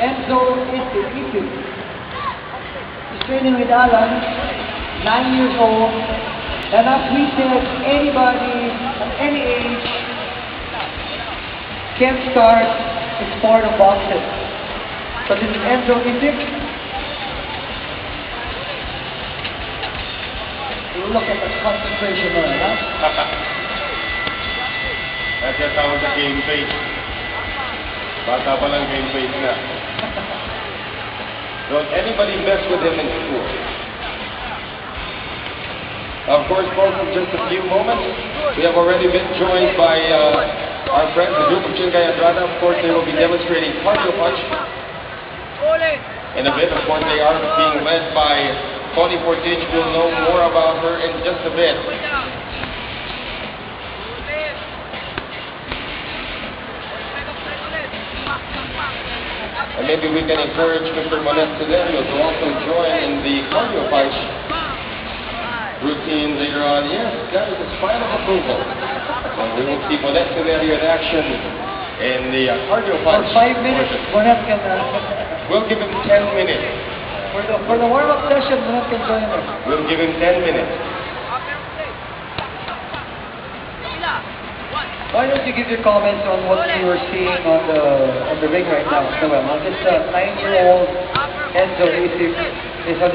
Enzo Isu. He's training with Alan, 9 years old. And as we said, anybody at any age can start the sport of boxing. So this is Enzo Isu. Look at the concentration there, huh? Nagkatawag sa game face. Bata pa lang game face na. Don't anybody mess with him in school. Of course, folks, in just a few moments, we have already been joined by our friends, the group of Chingay Andrada. Of course, they will be demonstrating cardio punch. In a bit, of course, they are being led by Connie Portage. We'll know more about her in just a bit. And maybe we can encourage Mr. Monet-Sederio to also join in the cardio fight routine later on. Yes, that is a final approval. So we will see Monet-Sederio in action in the cardio fight. For 5 minutes, Monet can... We'll give him 10 minutes. For the warm-up session, Monet can join us. We'll give him 10 minutes. Why don't you give your comments on what you were seeing on the ring right now? So, this 9-year-old Enzo Isu is on